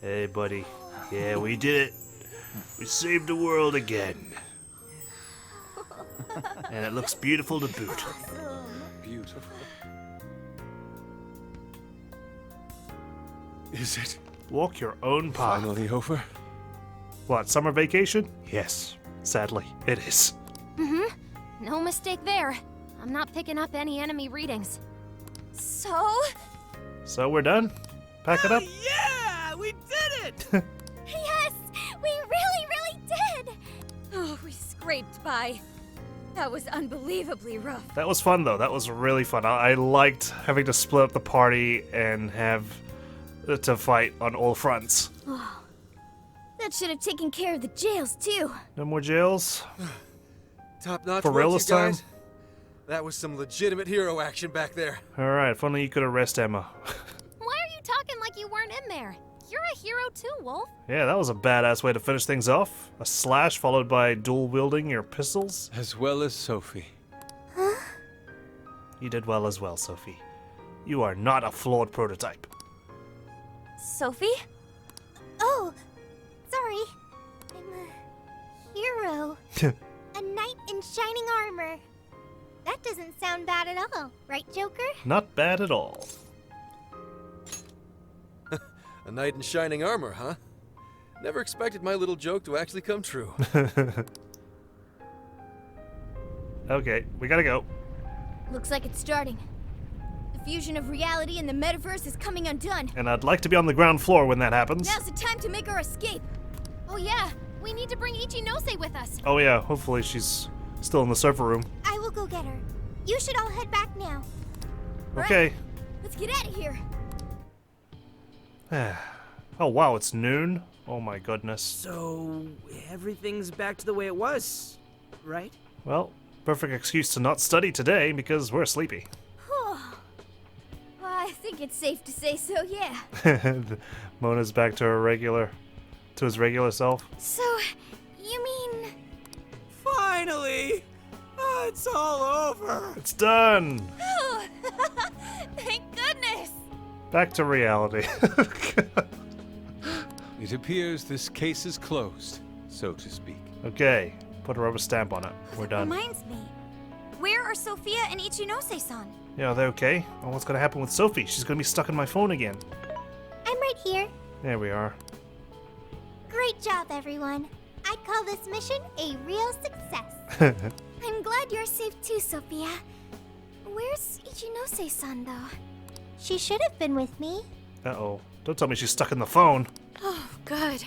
Hey, buddy. Yeah, we did it. We saved the world again. And it looks beautiful to boot. Beautiful. Is it Walk your own path. finally over? What, summer vacation? Yes. Sadly, it is. No mistake there. I'm not picking up any enemy readings. So? So we're done? Pack it up? Yeah, we did it! Yes! We really did! Oh, we scraped by. That was unbelievably rough. That was fun, though. That was really fun. I liked having to split up the party and have to fight on all fronts. Oh, that should have taken care of the jails, too. No more jails? Top notch For real work, this you time? guys. That was some legitimate hero action back there. Alright, if only you could arrest Emma. Why are you talking like you weren't in there? You're a hero too, Wolf. Yeah, that was a badass way to finish things off. A slash followed by dual wielding your pistols. As well as Sophie. You did well as well, Sophie. You are not a flawed prototype. Sophie? Oh, sorry. I'm a hero. A knight in shining armor. That doesn't sound bad at all, right, Joker? Not bad at all. A knight in shining armor, huh? Never expected my little joke to actually come true. Okay, we gotta go. Looks like it's starting. The fusion of reality and the metaverse is coming undone. And I'd like to be on the ground floor when that happens. Now's the time to make our escape. Oh yeah, we need to bring Ichinose with us. Oh yeah, hopefully she's still in the server room. I will go get her. You should all head back now. Okay. Let's get out of here. Oh wow, it's noon? Oh my goodness. So, everything's back to the way it was, right? Well, perfect excuse to not study today because we're sleepy. Well, I think it's safe to say so, yeah. Mona's back to his regular self. So, you mean... Finally! Oh, it's all over! It's done! Oh, thank goodness! Back to reality. It appears this case is closed, so to speak. Okay, put a rubber stamp on it. We're done. Reminds me. Where are Sophia and Ichinose-san? Yeah, are they okay? Oh, what's gonna happen with Sophie? She's gonna be stuck in my phone again. I'm right here. There we are. Great job, everyone. I'd call this mission a real success. I'm glad you're safe too, Sophia. Where's Ichinose-san, though? She should have been with me. Uh-oh. Don't tell me she's stuck in the phone. Oh, good.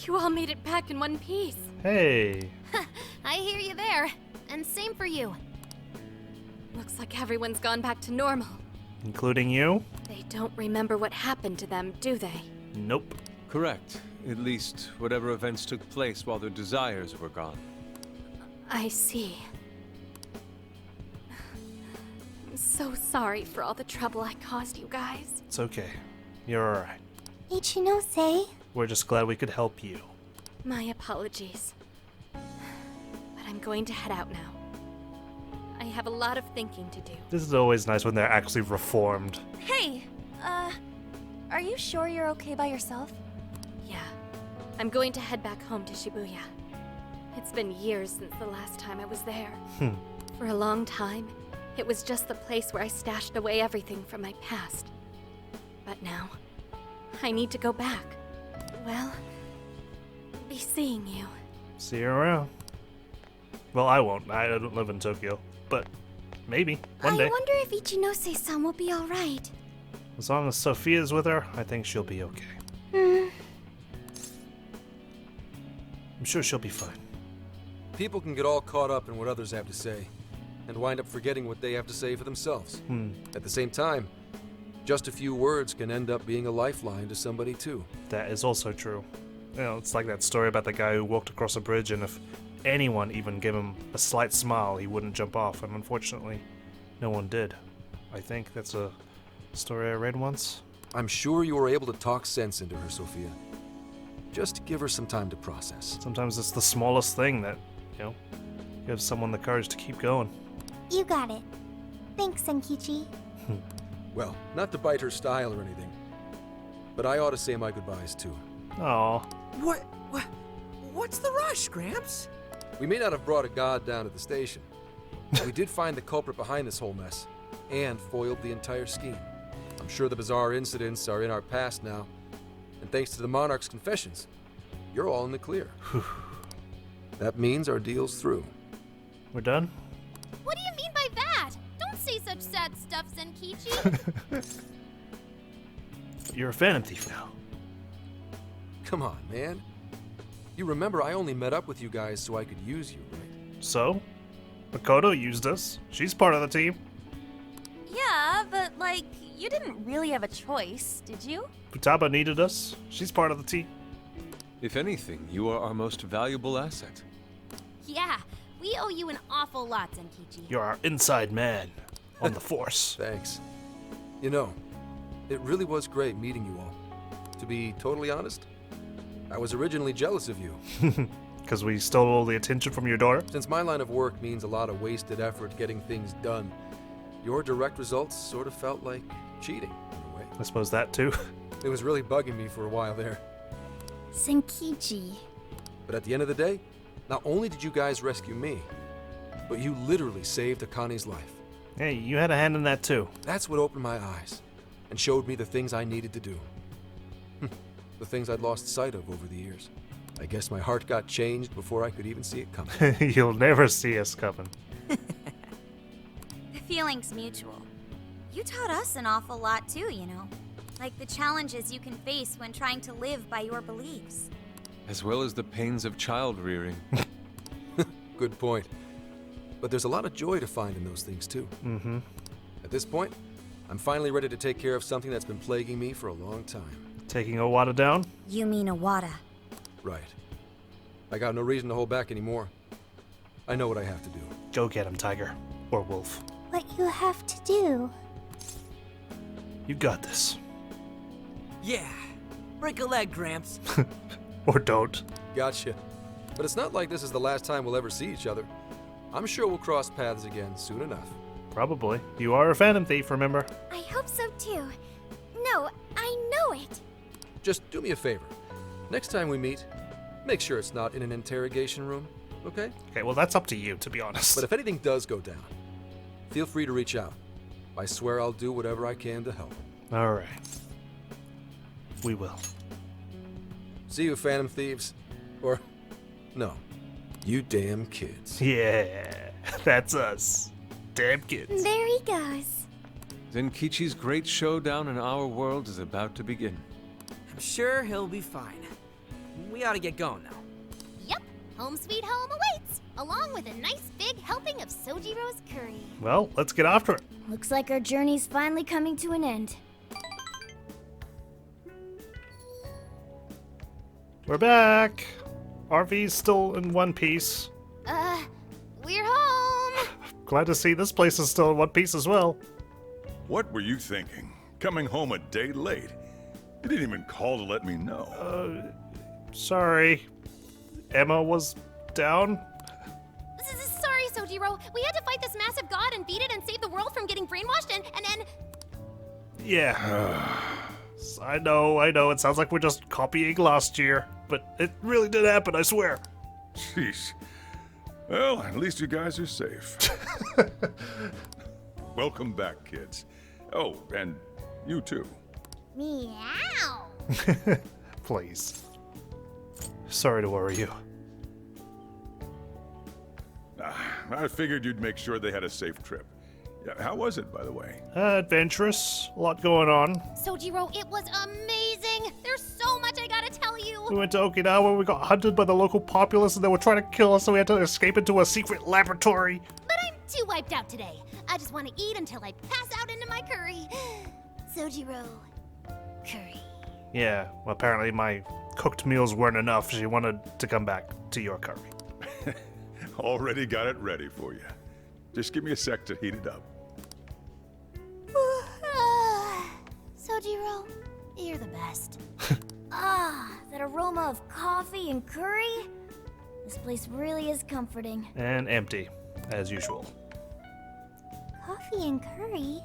You all made it back in one piece. Hey. I hear you there. And same for you. Looks like everyone's gone back to normal. Including you? They don't remember what happened to them, do they? Nope. Correct. At least whatever events took place while their desires were gone. I see. I'm so sorry for all the trouble I caused you guys. It's okay. You're alright. Ichinose? We're just glad we could help you. My apologies. But I'm going to head out now. I have a lot of thinking to do. This is always nice when they're actually reformed. Hey, are you sure you're okay by yourself? Yeah. I'm going to head back home to Shibuya. It's been years since the last time I was there. For a long time, it was just the place where I stashed away everything from my past. But now, I need to go back. Well, be seeing you. See you around. Well, I won't. I don't live in Tokyo. But maybe. One day. I wonder if Ichinose-san will be alright. As long as Sophia's with her, I think she'll be okay. I'm sure she'll be fine. People can get all caught up in what others have to say, and wind up forgetting what they have to say for themselves. At the same time, just a few words can end up being a lifeline to somebody too. That is also true. You know, it's like that story about the guy who walked across a bridge, and if anyone even gave him a slight smile, he wouldn't jump off, and unfortunately, no one did. I think that's a story I read once. I'm sure you were able to talk sense into her, Sophia. Just give her some time to process. Sometimes it's the smallest thing that, you know, gives someone the courage to keep going. You got it. Thanks, Senkichi. Well, not to bite her style or anything, but I ought to say my goodbyes too. Aw. What's the rush, Gramps? We may not have brought a god down at the station, but we did find the culprit behind this whole mess, and foiled the entire scheme. I'm sure the bizarre incidents are in our past now, and thanks to the monarch's confessions, you're all in the clear. That means our deal's through. We're done? What do you mean by that? Don't say such sad stuff, Zenkichi. You're a Phantom Thief now. Come on, man. You remember I only met up with you guys so I could use you, right? So? Makoto used us. She's part of the team. Yeah, but like, you didn't really have a choice, did you? Futaba needed us. She's part of the team. If anything, you are our most valuable asset. Yeah, we owe you an awful lot, Zenkichi. You're our inside man on the force. Thanks. You know, it really was great meeting you all. To be totally honest, I was originally jealous of you. Because we stole all the attention from your daughter? Since my line of work means a lot of wasted effort getting things done, your direct results sort of felt like cheating, in a way. I suppose that too. It was really bugging me for a while there. Zenkichi. But at the end of the day, not only did you guys rescue me, but you literally saved Akane's life. Hey, you had a hand in that too. That's what opened my eyes and showed me the things I needed to do. The things I'd lost sight of over the years. I guess my heart got changed before I could even see it coming. You'll never see us coming. The feeling's mutual. You taught us an awful lot too, you know. Like the challenges you can face when trying to live by your beliefs. As well as the pains of child rearing. Good point. But there's a lot of joy to find in those things too. Mm-hmm. At this point, I'm finally ready to take care of something that's been plaguing me for a long time. Taking Owada down? You mean Owada? Right. I got no reason to hold back anymore. I know what I have to do. Go get him, Tiger. Or Wolf. What you have to do? You got this. Yeah. Break a leg, Gramps. Or don't. Gotcha. But it's not like this is the last time we'll ever see each other. I'm sure we'll cross paths again soon enough. Probably. You are a Phantom Thief, remember? I hope so too. No, I know it. Just do me a favor. Next time we meet, make sure it's not in an interrogation room, okay? Okay, well that's up to you, to be honest. But if anything does go down, feel free to reach out. I swear I'll do whatever I can to help. Alright. We will. See you, Phantom Thieves. Or, no, you damn kids. Yeah, that's us. Damn kids. There he goes. Zenkichi's great showdown in our world is about to begin. I'm sure he'll be fine. We ought to get going now. Yep, home sweet home awaits, along with a nice big helping of Sojiro's curry. Well, let's get after it. Looks like our journey's finally coming to an end. We're back. RV's still in one piece. We're home. Glad to see this place is still in one piece as well. What were you thinking? Coming home a day late? You didn't even call to let me know. Sorry. Emma was down. Sorry, Sojiro. We had to fight this massive god and beat it and save the world from getting brainwashed and Yeah. I know. It sounds like we're just copying last year, but it really did happen, I swear. Jeez. Well, at least you guys are safe. Welcome back, kids. Oh, and you too. Meow. Please. Sorry to worry you. I figured you'd make sure they had a safe trip. Yeah, how was it, by the way? Adventurous. A lot going on. Sojiro, it was amazing. There's so much I gotta tell you. We went to Okinawa, we got hunted by the local populace, and they were trying to kill us, so we had to escape into a secret laboratory. But I'm too wiped out today. I just want to eat until I pass out into my curry. Sojiro, curry. Yeah, well, apparently my cooked meals weren't enough. She wanted to come back to your curry. Already got it ready for you. Just give me a sec to heat it up. Sojiro, you're the best. That aroma of coffee and curry. This place really is comforting. And empty, as usual. Coffee and curry?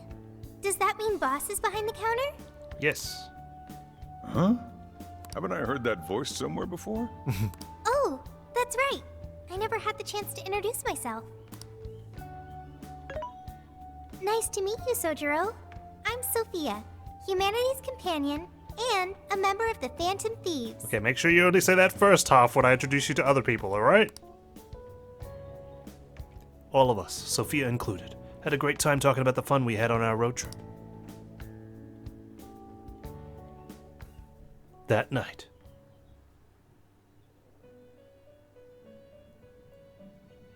Does that mean Boss is behind the counter? Yes. Huh? Haven't I heard that voice somewhere before? Oh, that's right. I never had the chance to introduce myself. Nice to meet you, Sojiro. I'm Sophia, humanity's companion, and a member of the Phantom Thieves. Okay, make sure you only say that first half when I introduce you to other people, alright? All of us, Sophia included, had a great time talking about the fun we had on our road trip. That night.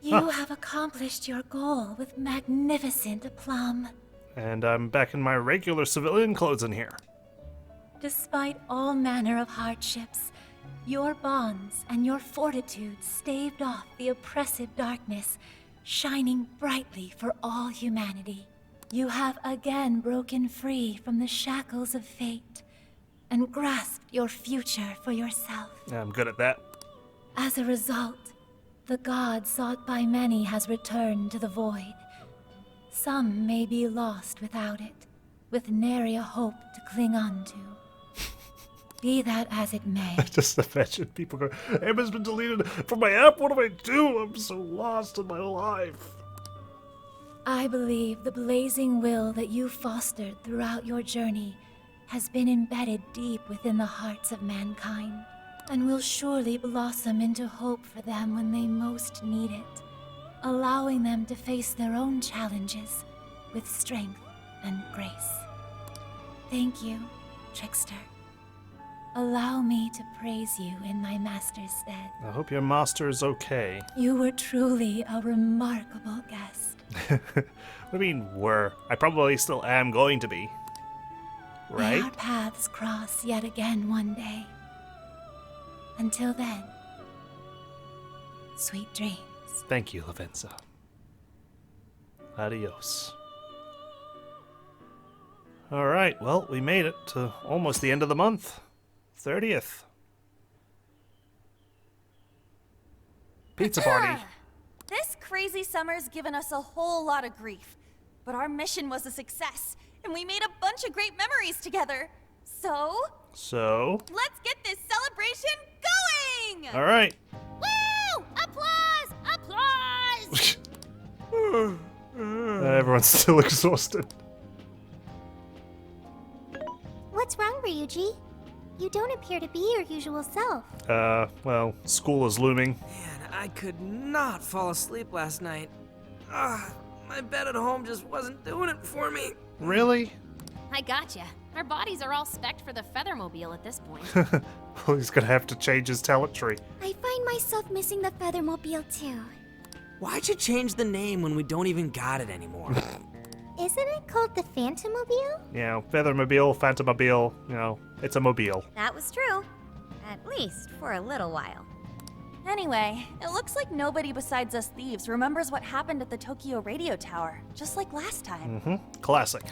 You have accomplished your goal with magnificent aplomb. And I'm back in my regular civilian clothes in here. Despite all manner of hardships, your bonds and your fortitude staved off the oppressive darkness, shining brightly for all humanity. You have again broken free from the shackles of fate and grasped your future for yourself. Yeah, I'm good at that. As a result, the god sought by many has returned to the void. Some may be lost without it, with nary a hope to cling on to. Be that as it may. Just imagine people go, Emma's been deleted from my app, what do I do? I'm so lost in my life. I believe the blazing will that you fostered throughout your journey has been embedded deep within the hearts of mankind, and will surely blossom into hope for them when they most need it, allowing them to face their own challenges with strength and grace. Thank you, Trickster. Allow me to praise you in my master's stead. I hope your master is okay. You were truly a remarkable guest. What do you mean, were? I probably still am going to be. May Right? our paths cross yet again one day. Until then, sweet dreams. Thank you, Lavenza. Adios. Alright, well, we made it to almost the end of the month. 30th. Pizza party. This crazy summer's given us a whole lot of grief, but our mission was a success, and we made a bunch of great memories together. So, let's get this celebration going! Alright. Woo! Applause! Applause! Everyone's still exhausted. What's wrong, Ryuji? You don't appear to be your usual self. Well, school is looming. Man, I could not fall asleep last night. My bed at home just wasn't doing it for me. Really? I gotcha. Our bodies are all spec'd for the Feathermobile at this point. Well, he's gonna have to change his talent tree. I find myself missing the Feathermobile too. Why'd you change the name when we don't even got it anymore? Isn't it called the Phantommobile? You know, Feathermobile, Phantommobile, you know, it's a mobile. That was true. At least for a little while. Anyway, it looks like nobody besides us thieves remembers what happened at the Tokyo radio tower, just like last time. Mm-hmm. Classic.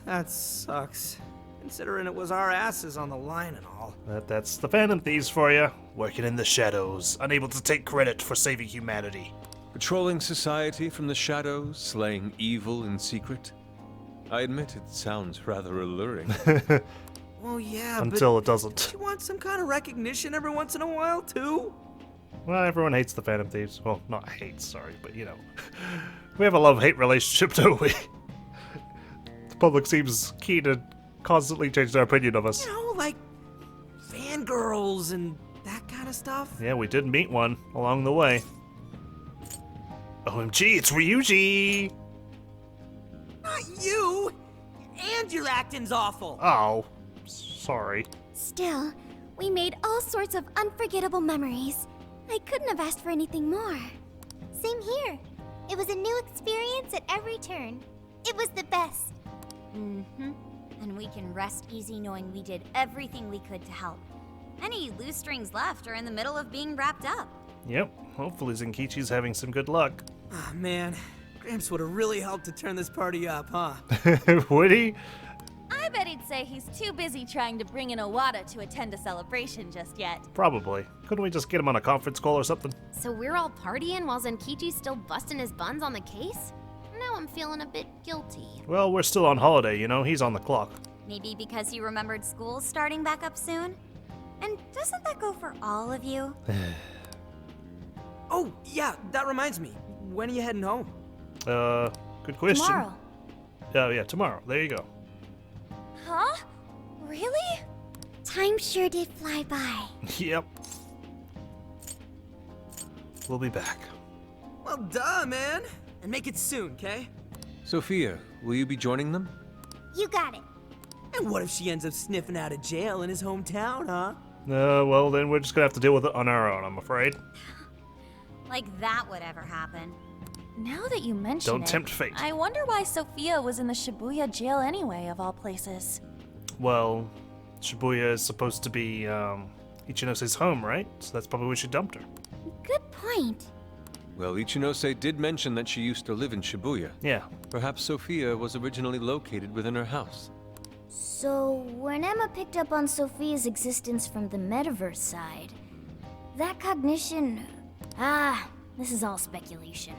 That sucks. Considering it was our asses on the line and all. That's the Phantom Thieves for you. Working in the shadows, unable to take credit for saving humanity. Patrolling society from the shadows, slaying evil in secret. I admit it sounds rather alluring. Well, yeah, Until but it doesn't. you want some kind of recognition every once in a while, too? Well, everyone hates the Phantom Thieves. Well, not hates, sorry, but you know. We have a love-hate relationship, don't we? The public seems keen to constantly change their opinion of us. You know, like fangirls and that kind of stuff. Yeah, we did meet one along the way. OMG, it's Ryuji! Not you! And your acting's awful! Oh, sorry. Still, we made all sorts of unforgettable memories. I couldn't have asked for anything more. Same here. It was a new experience at every turn. It was the best. Mm-hmm. And we can rest easy knowing we did everything we could to help. Any loose strings left are in the middle of being wrapped up. Yep, hopefully Zenkichi's having some good luck. Oh, man. Gramps would have really helped to turn this party up, huh? Would he? I bet he'd say he's too busy trying to bring in Owada to attend a celebration just yet. Probably. Couldn't we just get him on a conference call or something? So we're all partying while Zenkichi's still busting his buns on the case? Now I'm feeling a bit guilty. Well, we're still on holiday, you know, he's on the clock. Maybe because you remembered school starting back up soon? And doesn't that go for all of you? Oh, yeah, that reminds me. When are you heading home? Good question. Tomorrow. Oh, yeah, tomorrow. There you go. Huh? Really? Time sure did fly by. Yep. We'll be back. Well, duh, man. And make it soon, okay? Sophia, will you be joining them? You got it. And what if she ends up sniffing out of jail in his hometown, huh? Well, then we're just gonna have to deal with it on our own, I'm afraid. Like that would ever happen. Now that you mention Don't it, tempt fate. I wonder why Sophia was in the Shibuya jail anyway, of all places. Well, Shibuya is supposed to be, Ichinose's home, right? So that's probably where she dumped her. Good point. Well, Ichinose did mention that she used to live in Shibuya. Yeah. Perhaps Sophia was originally located within her house. So, when Emma picked up on Sophia's existence from the metaverse side, that cognition... this is all speculation.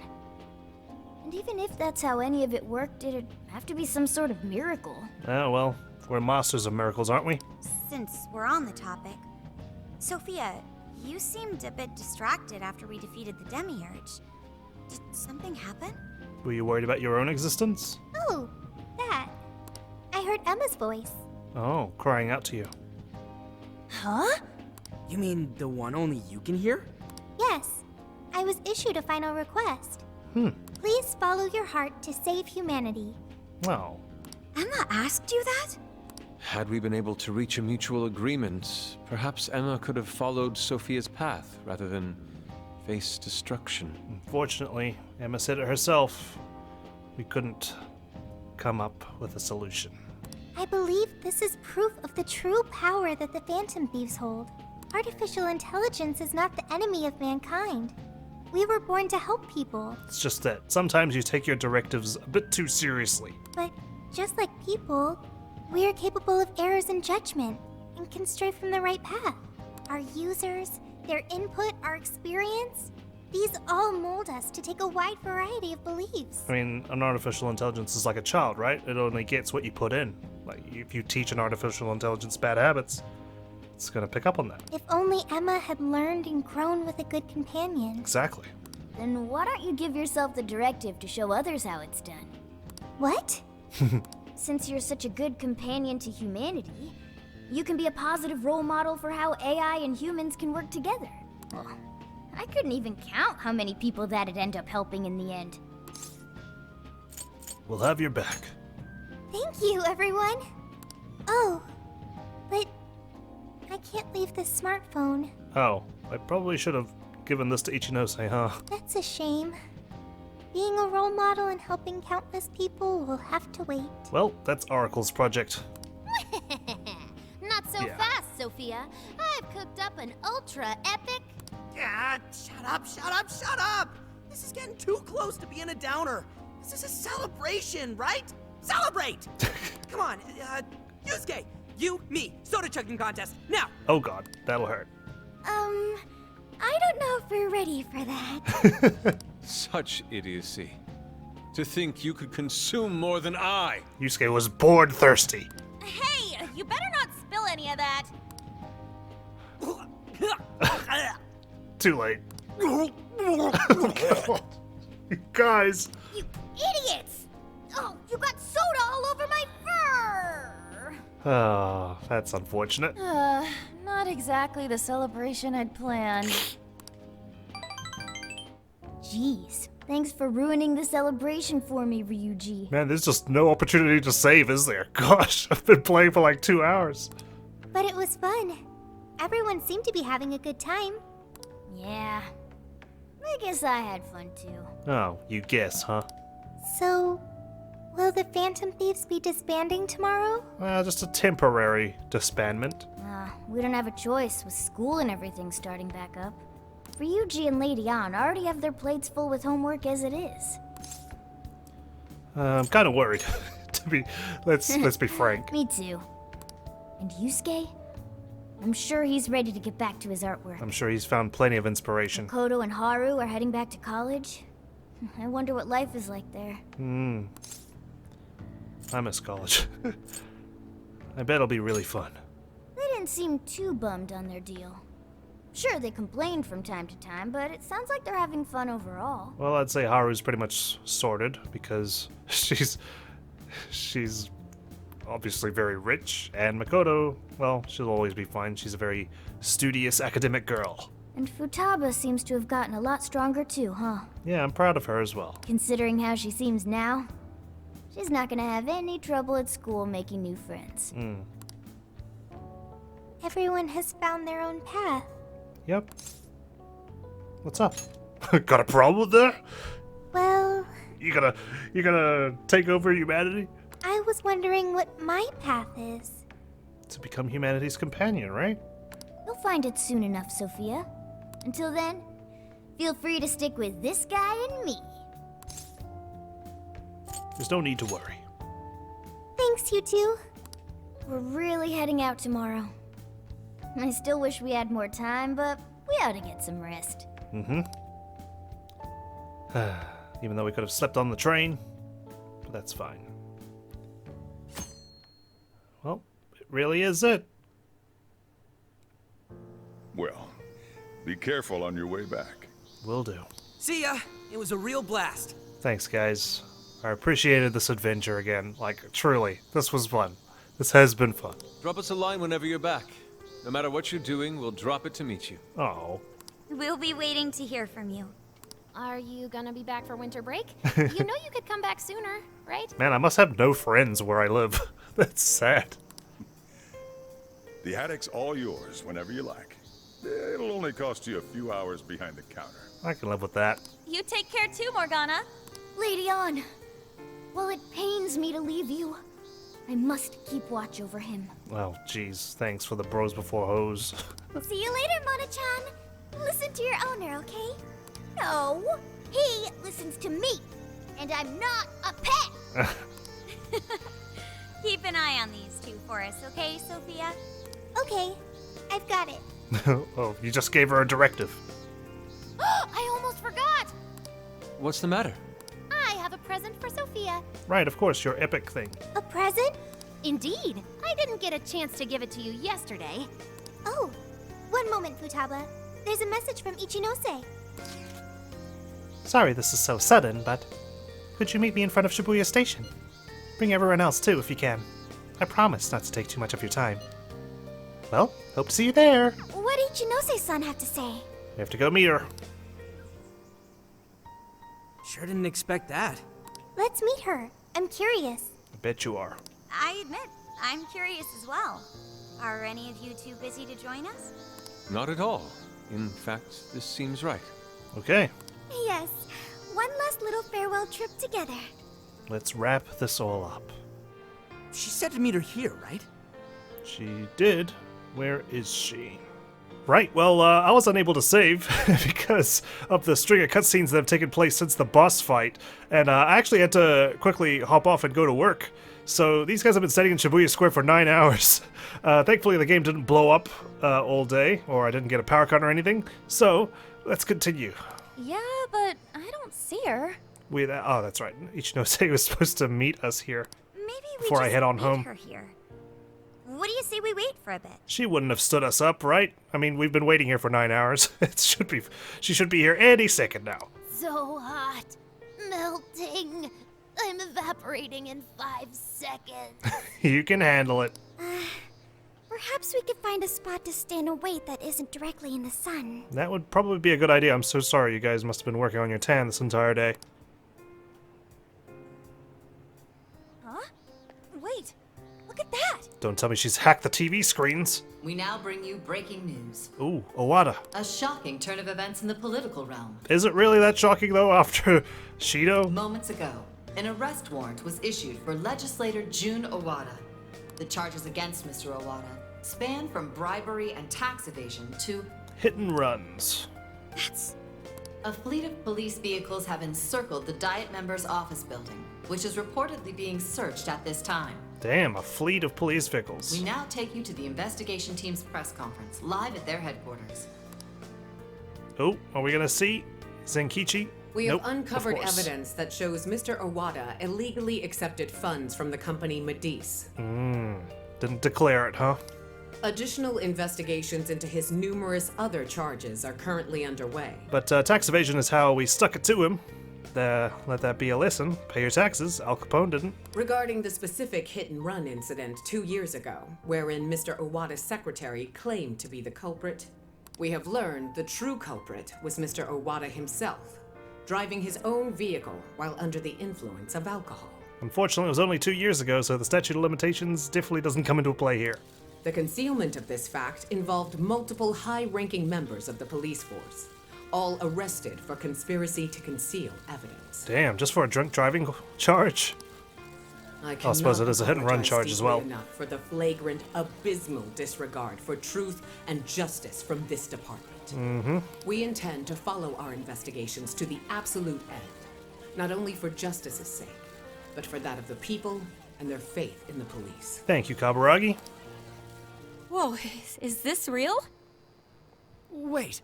And even if that's how any of it worked, it'd have to be some sort of miracle. Oh, well, we're masters of miracles, aren't we? Since we're on the topic, Sophia, you seemed a bit distracted after we defeated the Demiurge. Did something happen? Were you worried about your own existence? Oh, that. I heard Emma's voice. Oh, crying out to you. Huh? You mean the one only you can hear? Yes, I was issued a final request. Please follow your heart to save humanity. Oh. Emma asked you that? Had we been able to reach a mutual agreement, perhaps Emma could have followed Sophia's path rather than face destruction. Unfortunately, Emma said it herself. We couldn't come up with a solution. I believe this is proof of the true power that the Phantom Thieves hold. Artificial intelligence is not the enemy of mankind. We were born to help people. It's just that sometimes you take your directives a bit too seriously. But just like people, we are capable of errors in judgment and can stray from the right path. Our users, their input, our experience, these all mold us to take a wide variety of beliefs. I mean, an artificial intelligence is like a child, right? It only gets what you put in. Like, if you teach an artificial intelligence bad habits, it's gonna pick up on that. If only Emma had learned and grown with a good companion. Exactly. Then why don't you give yourself the directive to show others how it's done? What? Since you're such a good companion to humanity, you can be a positive role model for how AI and humans can work together. Well, I couldn't even count how many people that'd end up helping in the end. We'll have your back. Thank you, everyone. Oh, but I can't leave this smartphone. Oh, I probably should have given this to Ichinose, huh? That's a shame. Being a role model and helping countless people will have to wait. Well, that's Oracle's project. Not so Yeah. fast, Sophia. I've cooked up an ultra epic... God, shut up! This is getting too close to being a downer. This is a celebration, right? Celebrate! Come on, Yusuke, you, me, soda chugging contest, now! Oh god, that'll hurt. I don't know if we're ready for that. Such idiocy. To think you could consume more than I. Yusuke was bored thirsty. Hey, you better not spill any of that. Too late. You guys. You idiots! Oh, you got soda all over my fur! Oh, that's unfortunate. Not exactly the celebration I'd planned. Jeez, thanks for ruining the celebration for me, Ryuji. Man, there's just no opportunity to save, is there? Gosh, I've been playing for like 2 hours. But it was fun. Everyone seemed to be having a good time. Yeah, I guess I had fun too. Oh, you guess, huh? So, will the Phantom Thieves be disbanding tomorrow? Well, just a temporary disbandment. We don't have a choice with school and everything starting back up. Ryuji and Lady Ann already have their plates full with homework as it is. I'm kind of worried. Let's be frank. Me too. And Yusuke? I'm sure he's ready to get back to his artwork. I'm sure he's found plenty of inspiration. Kodo and Haru are heading back to college. I wonder what life is like there. I miss college. I bet it'll be really fun. They didn't seem too bummed on their deal. Sure, they complained from time to time, but it sounds like they're having fun overall. Well, I'd say Haru's pretty much sorted because she's obviously very rich, and Makoto, well, she'll always be fine. She's a very studious academic girl. And Futaba seems to have gotten a lot stronger too, huh? Yeah, I'm proud of her as well. Considering how she seems now, she's not gonna have any trouble at school making new friends. Everyone has found their own path. Yep. What's up? Got a problem with that? Well, You gonna take over humanity? I was wondering what my path is. To become humanity's companion, right? You'll find it soon enough, Sophia. Until then, feel free to stick with this guy and me. There's no need to worry. Thanks, you two. We're really heading out tomorrow. I still wish we had more time, but we ought to get some rest. Even though we could have slept on the train, but that's fine. Well, it really is it. Well, be careful on your way back. Will do. See ya. It was a real blast. Thanks, guys. I appreciated this adventure again. Like, truly, this was fun. This has been fun. Drop us a line whenever you're back. No matter what you're doing, we'll drop it to meet you. Oh. We'll be waiting to hear from you. Are you gonna be back for winter break? You know you could come back sooner, right? Man, I must have no friends where I live. That's sad. The attic's all yours whenever you like. It'll only cost you a few hours behind the counter. I can live with that. You take care too, Morgana. Lady On, while it pains me to leave you, I must keep watch over him. Well, jeez, thanks for the bros before hoes. See you later, Mona-chan. Listen to your owner, okay? No, he listens to me, and I'm not a pet. Keep an eye on these two for us, okay, Sophia? Okay, I've got it. Oh, you just gave her a directive. I almost forgot! What's the matter? I have a present for Sophia. Right, of course, your epic thing. A present? Indeed. I didn't get a chance to give it to you yesterday. Oh, one moment, Futaba. There's a message from Ichinose. Sorry this is so sudden, but could you meet me in front of Shibuya Station? Bring everyone else too, if you can. I promise not to take too much of your time. Well, hope to see you there. What did Ichinose-san have to say? We have to go meet her. Sure didn't expect that. Let's meet her. I'm curious. I bet you are. I admit, I'm curious as well. Are any of you too busy to join us? Not at all. In fact, this seems right. Okay, Yes, one last little farewell trip together. let's wrap this all up. She said to meet her here, right? She did. Where is she? Right, well, I was unable to save because of the string of cutscenes that have taken place since the boss fight, and I actually had to quickly hop off and go to work. So these guys have been standing in Shibuya Square for 9 hours. Thankfully, the game didn't blow up all day, or I didn't get a power cut or anything. So let's continue. Yeah, but I don't see her. Oh, that's right. Ichinose was supposed to meet us here. Maybe we Before I just head on meet home. her here. What do you say we wait for a bit? She wouldn't have stood us up, right? I mean, we've been waiting here for 9 hours. She should be here any second now. So hot. Melting. I'm evaporating in 5 seconds. You can handle it. Perhaps we could find a spot to stand and wait that isn't directly in the sun. That would probably be a good idea. I'm so sorry. You guys must have been working on your tan this entire day. Huh? Wait, look at that! Don't tell me she's hacked the TV screens. We now bring you breaking news. Ooh, Owada. A shocking turn of events in the political realm. Is it really that shocking, though, after Shido? Moments ago, an arrest warrant was issued for legislator Jun Owada. The charges against Mr. Owada span from bribery and tax evasion to Hit and runs. a fleet of police vehicles have encircled the Diet members' office building, which is reportedly being searched at this time. Damn, a fleet of police vehicles. We now take you to the investigation team's press conference, live at their headquarters. Oh, are we gonna see Zenkichi? We Nope, have of uncovered course. evidence that shows Mr. Owada illegally accepted funds from the company Medice. Didn't declare it, huh? Additional investigations into his numerous other charges are currently underway. But tax evasion is how we stuck it to him. Let that be a lesson. Pay your taxes. Al Capone didn't. Regarding the specific hit-and-run incident 2 years ago, wherein Mr. Owada's secretary claimed to be the culprit, we have learned the true culprit was Mr. Owada himself, driving his own vehicle while under the influence of alcohol. Unfortunately, it was only 2 years ago, so the statute of limitations definitely doesn't come into play here. The concealment of this fact involved multiple high-ranking members of the police force, all arrested for conspiracy to conceal evidence. Damn, just for a drunk driving charge? I suppose it is a hit-and-run charge as well. Enough for the flagrant, abysmal disregard for truth and justice from this department. We intend to follow our investigations to the absolute end, not only for justice's sake, but for that of the people and their faith in the police. Thank you, Kaburagi. Whoa, is this real? Wait,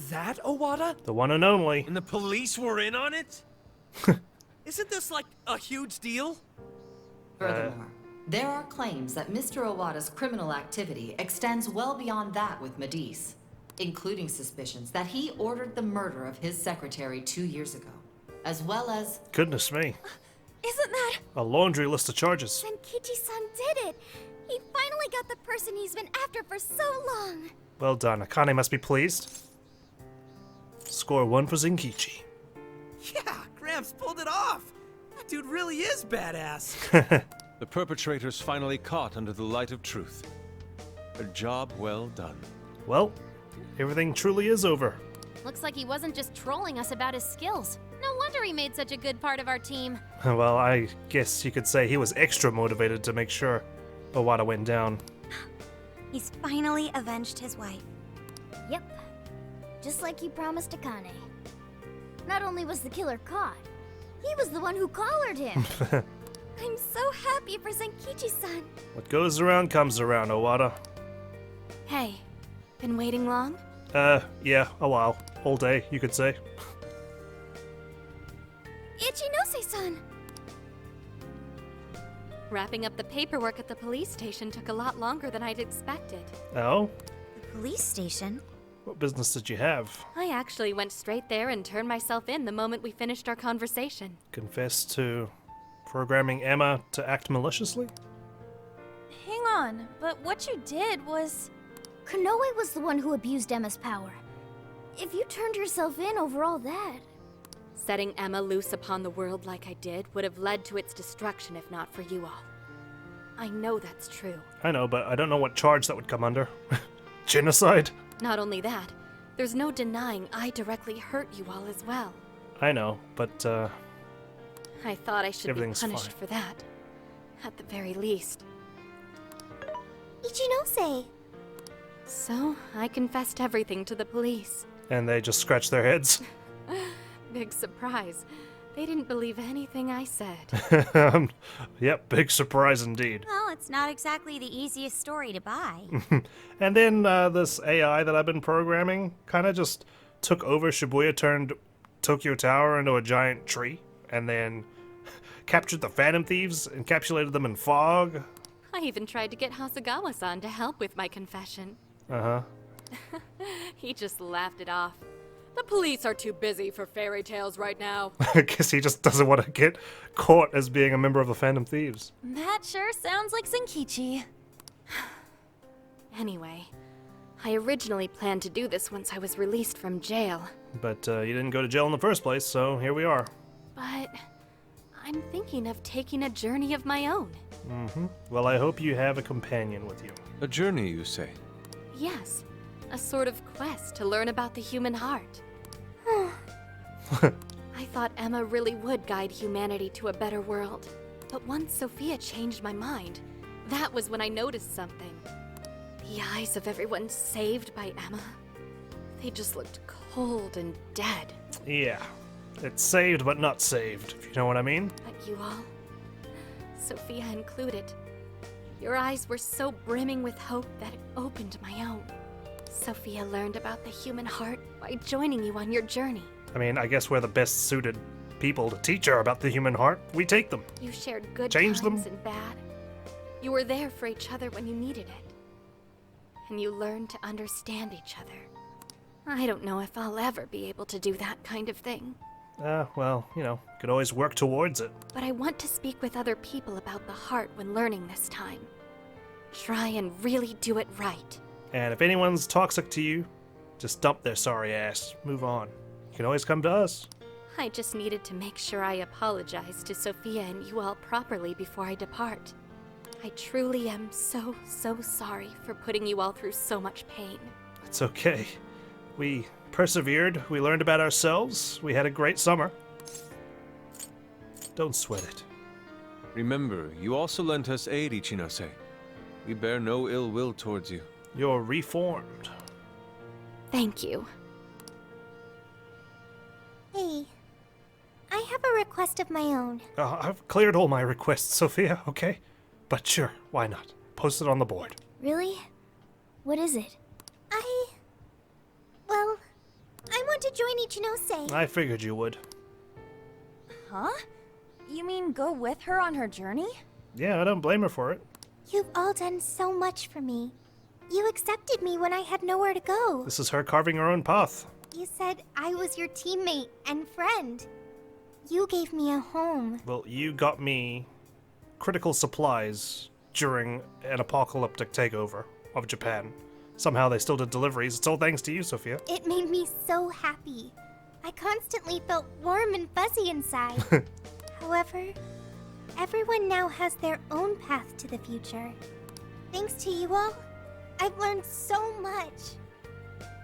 that Owada? The one and only. And the police were in on it? Isn't this like a huge deal? Furthermore, there are claims that Mr. Owada's criminal activity extends well beyond that with Medice, including suspicions that he ordered the murder of his secretary 2 years ago, as well as... Goodness me. Isn't that... A laundry list of charges. Senkichi-san did it! He finally got the person he's been after for so long! Well done. Akane must be pleased. Score 1 for Zenkichi. Yeah, Gramps pulled it off! That dude really is badass! The perpetrators finally caught under the light of truth. A job well done. Well, everything truly is over. Looks like he wasn't just trolling us about his skills. No wonder he made such a good part of our team. Well, I guess you could say he was extra motivated to make sure Owada went down. He's finally avenged his wife. Yep. Just like he promised Akane. Not only was the killer caught, he was the one who collared him. I'm so happy for Senkichi-san. What goes around comes around, Owada. Hey, been waiting long? Yeah, a while. All day, you could say. Ichinose-san! Wrapping up the paperwork at the police station took a lot longer than I'd expected. Oh? The police station? What business did you have? I actually went straight there and turned myself in the moment we finished our conversation. Confess to programming Emma to act maliciously? Hang on, but what you did was... Konoe was the one who abused Emma's power. If you turned yourself in over all that... Setting Emma loose upon the world like I did would have led to its destruction if not for you all. I know that's true. I know, but I don't know what charge that would come under. Genocide? Not only that, there's no denying I directly hurt you all as well. I know, but I thought I should be punished fine. for that. At the very least. Ichinose! So, I confessed everything to the police. And they just scratched their heads. Big surprise. They didn't believe anything I said. Yep, big surprise indeed. Well, it's not exactly the easiest story to buy. And then this AI that I've been programming kind of just took over Shibuya, turned Tokyo Tower into a giant tree, and then captured the Phantom Thieves, encapsulated them in fog. I even tried to get Hasegawa-san to help with my confession. Uh-huh. He just laughed it off. The police are too busy for fairy tales right now. I guess he just doesn't want to get caught as being a member of the Phantom Thieves. That sure sounds like Zenkichi. Anyway, I originally planned to do this once I was released from jail. But you didn't go to jail in the first place, so here we are. But I'm thinking of taking a journey of my own. Mm-hmm. Well, I hope you have a companion with you. A journey, you say? Yes, a sort of quest to learn about the human heart. I thought Emma really would guide humanity to a better world. But once Sophia changed my mind, that was when I noticed something. The eyes of everyone saved by Emma, they just looked cold and dead. Yeah, it's saved but not saved, if you know what I mean. But you all, Sophia included, your eyes were so brimming with hope that it opened my own. Sophia learned about the human heart by joining you on your journey. I mean, I guess we're the best suited people to teach her about the human heart. We take them. You shared good Change times them. and bad. You were there for each other when you needed it. And you learned to understand each other. I don't know if I'll ever be able to do that kind of thing. Well, you know, could always work towards it. But I want to speak with other people about the heart when learning this time. Try and really do it right. And if anyone's toxic to you, just dump their sorry ass. Move on. You can always come to us. I just needed to make sure I apologize to Sophia and you all properly before I depart. I truly am so sorry for putting you all through so much pain. It's okay. We persevered, we learned about ourselves, we had a great summer. Don't sweat it. Remember, you also lent us aid, Ichinose. We bear no ill will towards you. You're reformed. Thank you. Hey, I have a request of my own. I've cleared all my requests, Sophia, okay? But sure, why not? Post it on the board. Really? What is it? Well, I want to join Ichinose. I figured you would. Huh? You mean go with her on her journey? Yeah, I don't blame her for it. You've all done so much for me. You accepted me when I had nowhere to go. This is her carving her own path. You said I was your teammate and friend. You gave me a home. Well, you got me critical supplies during an apocalyptic takeover of Japan. Somehow they still did deliveries. It's all thanks to you, Sophia. It made me so happy. I constantly felt warm and fuzzy inside. However, everyone now has their own path to the future. Thanks to you all, I've learned so much.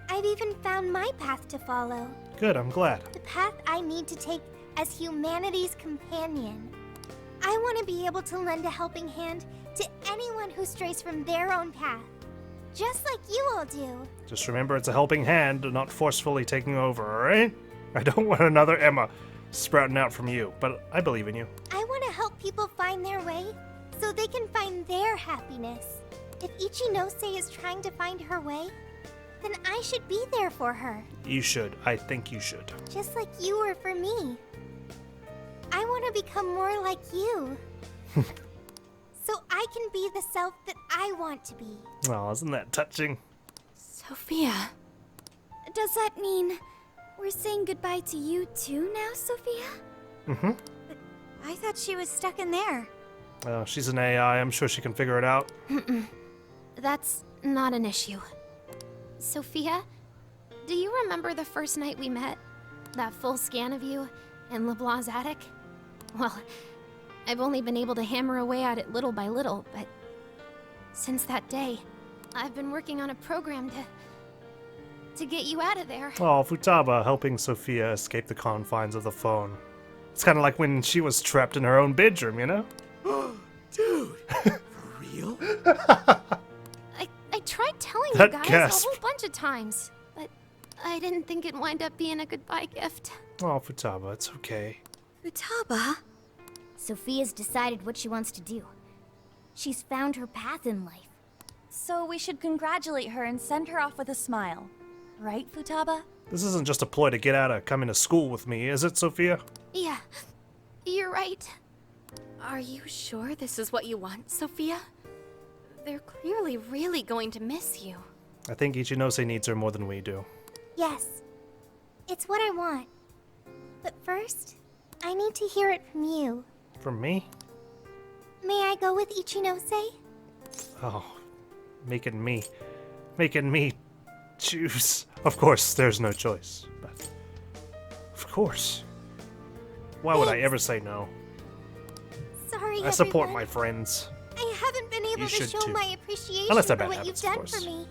I've even found my path to follow. Good, I'm glad. The path I need to take as humanity's companion. I want to be able to lend a helping hand to anyone who strays from their own path. Just like you all do. Just remember it's a helping hand, not forcefully taking over, alright? I don't want another Emma sprouting out from you, but I believe in you. I want to help people find their way so they can find their happiness. If Ichinose is trying to find her way, then I should be there for her. You should. I think you should. Just like you were for me. I want to become more like you. So I can be the self that I want to be. Oh, isn't that touching? Sophia. Does that mean we're saying goodbye to you too now, Sophia? Mm-hmm. I thought she was stuck in there. She's an AI. I'm sure she can figure it out. That's not an issue. Sophia, do you remember the first night we met? That full scan of you in LeBlanc's attic? Well, I've only been able to hammer away at it little by little, but since that day, I've been working on a program to get you out of there. Oh, Futaba helping Sophia escape the confines of the phone. It's kind of like when she was trapped in her own bedroom, you know? Dude, for real? I tried telling you That guys gasp. a whole bunch of times, but I didn't think it'd wind up being a goodbye gift. Oh, Futaba, it's okay. Futaba? Sophia's decided what she wants to do. She's found her path in life. So we should congratulate her and send her off with a smile. Right, Futaba? This isn't just a ploy to get out of coming to school with me, is it, Sophia? Yeah, you're right. Are you sure this is what you want, Sophia? They're clearly really going to miss you. I think Ichinose needs her more than we do. Yes, it's what I want. But first, I need to hear it from you. From me? May I go with Ichinose? Oh, making me choose. Of course, there's no choice, but of course. Why would I ever say no? Sorry, I support everyone. my friends. I haven't been able You to should show too. my appreciation Unless they're for bad what you've habits, done of for course. me.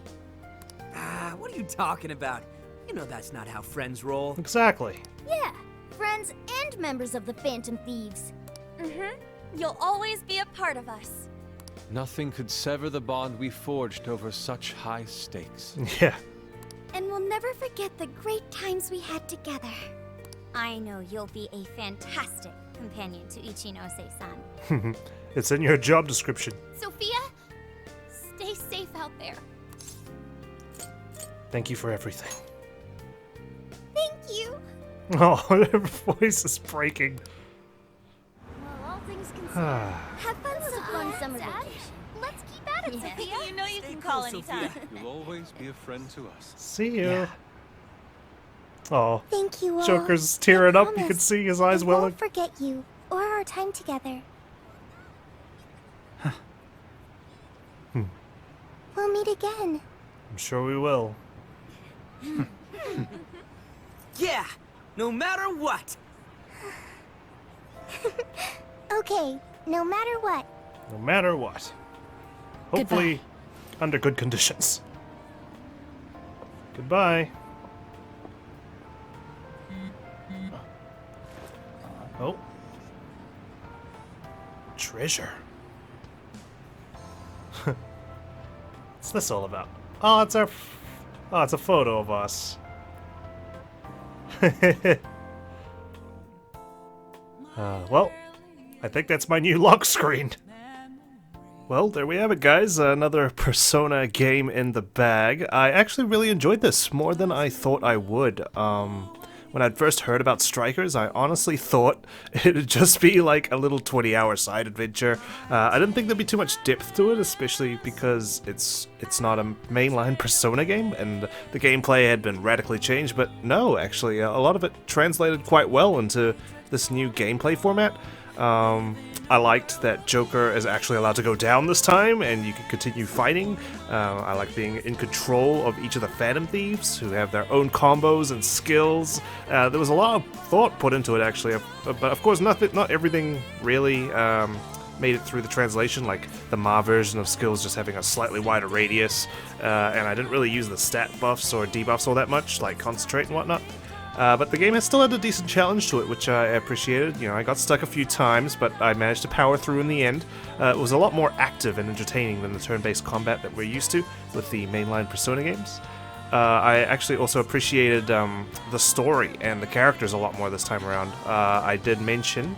What are you talking about? You know that's not how friends roll. Exactly. Yeah, friends and members of the Phantom Thieves. You'll always be a part of us. Nothing could sever the bond we forged over such high stakes. Yeah. And we'll never forget the great times we had together. I know you'll be a fantastic companion to Ichinose-san. It's in your job description. Sophia, stay safe out there. Thank you for everything. Thank you. Oh, her voice is breaking. Well, all things considered, Ah. have fun, Sophia. Fun summer vacation. Sophia, you know you can call anytime. You'll always be a friend to us. See you. Oh, Thank you all. Joker's tearing up. You promise can see his eyes I welling. won't forget you or our time together. We'll meet again. I'm sure we will. Yeah, no matter what. Okay, no matter what. No matter what. Hopefully, under good conditions. Goodbye. Oh. Treasure. What's this all about? Oh, it's our... Oh, it's a photo of us. Well, I think that's my new lock screen. Well, there we have it, guys. Another Persona game in the bag. I actually really enjoyed this, more than I thought I would. When I'd first heard about Strikers, I honestly thought it'd just be like a little 20-hour side adventure. I didn't think there'd be too much depth to it, especially because it's not a mainline Persona game, and the gameplay had been radically changed, but no, actually, a lot of it translated quite well into this new gameplay format. I liked that Joker is actually allowed to go down this time, and you can continue fighting. I like being in control of each of the Phantom Thieves, who have their own combos and skills. There was a lot of thought put into it, actually, but of course not everything really made it through the translation, like the Ma version of skills just having a slightly wider radius, and I didn't really use the stat buffs or debuffs all that much, like Concentrate and whatnot. But the game has still had a decent challenge to it, which I appreciated. You know, I got stuck a few times, but I managed to power through in the end. It was a lot more active and entertaining than the turn-based combat that we're used to with the mainline Persona games. I actually also appreciated the story and the characters a lot more this time around. I did mention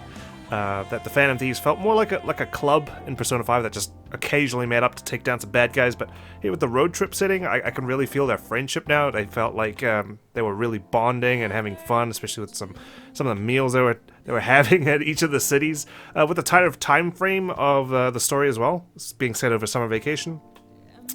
that the Phantom Thieves felt more like a club in Persona 5 that just occasionally met up to take down some bad guys, but here with the road trip setting, I can really feel their friendship now. They felt like they were really bonding and having fun, especially with some of the meals they were having at each of the cities. With the tighter time frame of the story as well, it's being set over summer vacation.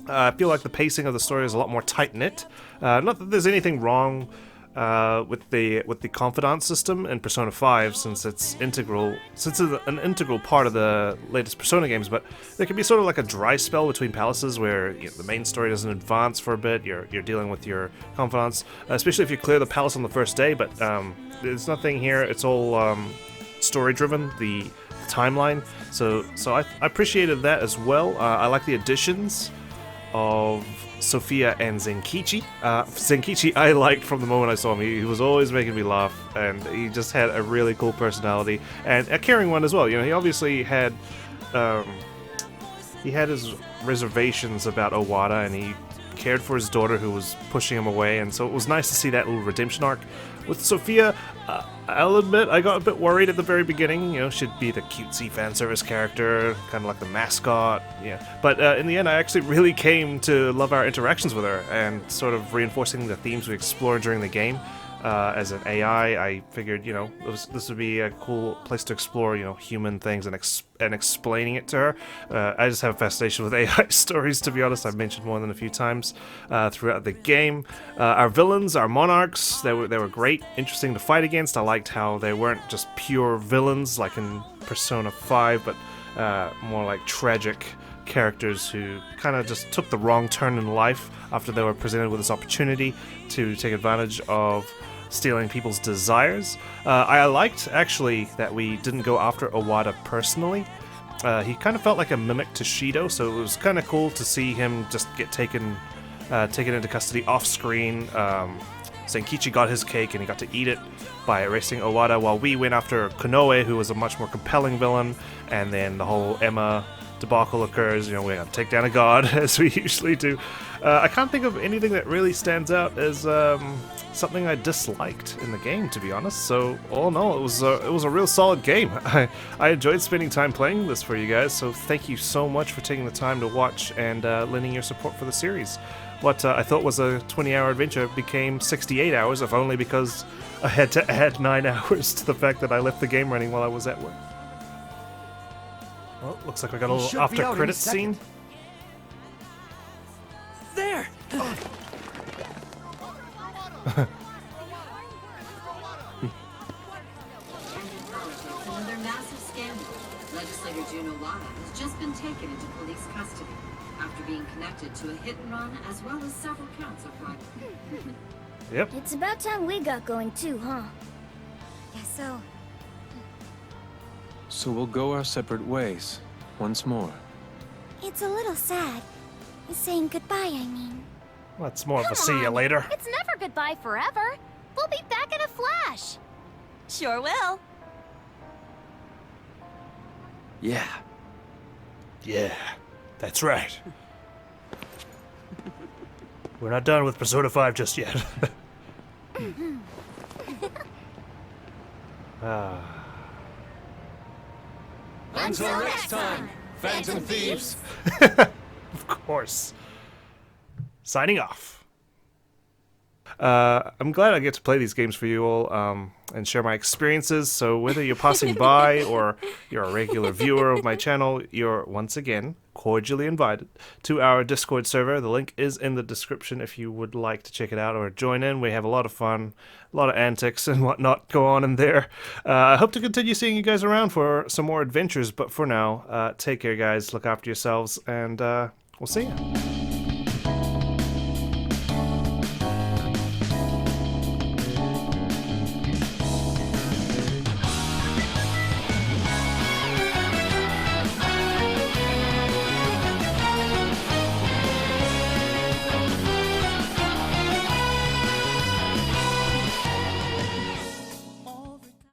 I feel like the pacing of the story is a lot more tight-knit. Not that there's anything wrong with the confidant system in Persona 5, since it's an integral part of the latest Persona games, but there can be sort of like a dry spell between palaces where the main story doesn't advance for a bit. You're dealing with your confidants, especially if you clear the palace on the first day, but there's nothing here. It's all story driven, the timeline, so I appreciated that as well. I like the additions of Sophia and Zenkichi. Zenkichi I liked from the moment I saw him. He was always making me laugh, and he just had a really cool personality, and a caring one as well. You know, he obviously had his reservations about Owada, and he cared for his daughter who was pushing him away, and so it was nice to see that little redemption arc. With Sophia, I'll admit I got a bit worried at the very beginning. You know, she'd be the cutesy fan service character, kind of like the mascot, yeah. But in the end, I actually really came to love our interactions with her, and sort of reinforcing the themes we explored during the game. As an AI, I figured, you know, this would be a cool place to explore, you know, human things and explaining it to her. I just have a fascination with AI stories, to be honest. I've mentioned more than a few times throughout the game. Our villains, our monarchs, they were great, interesting to fight against. I liked how they weren't just pure villains like in Persona 5, but more like tragic characters who kind of just took the wrong turn in life after they were presented with this opportunity to take advantage of stealing people's desires. I liked, actually, that we didn't go after Owada personally. He kind of felt like a mimic to Shido, so it was kind of cool to see him just get taken into custody off-screen. Zenkichi got his cake, and he got to eat it by arresting Owada, while we went after Konoe, who was a much more compelling villain, and then the whole Emma debacle occurs. You know, we gotta take down a god, as we usually do. I can't think of anything that really stands out as something I disliked in the game, to be honest. So all in all, it was a real solid game. I enjoyed spending time playing this for you guys, so thank you so much for taking the time to watch and lending your support for the series. What I thought was a 20-hour adventure became 68 hours, if only because I had to add 9 hours to the fact that I left the game running while I was at work. Well, looks like we got a little after credits scene. Another massive scandal. Legislator June Owada has just been taken into police custody after being connected to a hit and run as well as several counts of bribery. Yep. It's about time we got going too, huh? Guess so. So we'll go our separate ways, once more. It's a little sad. Saying goodbye, I mean. Well, it's more of a see you later. It's never goodbye forever. We'll be back in a flash. Sure will. Yeah. Yeah, that's right. We're not done with Persona 5 just yet. Until next time, Phantom Thieves. Of course. Signing off. I'm glad I get to play these games for you all and share my experiences. So whether you're passing by or you're a regular viewer of my channel, you're once again cordially invited to our Discord server. The link is in the description if you would like to check it out or join in. We have a lot of fun, a lot of antics and whatnot go on in there. I hope to continue seeing you guys around for some more adventures. But for now, take care, guys. Look after yourselves, and we'll see you.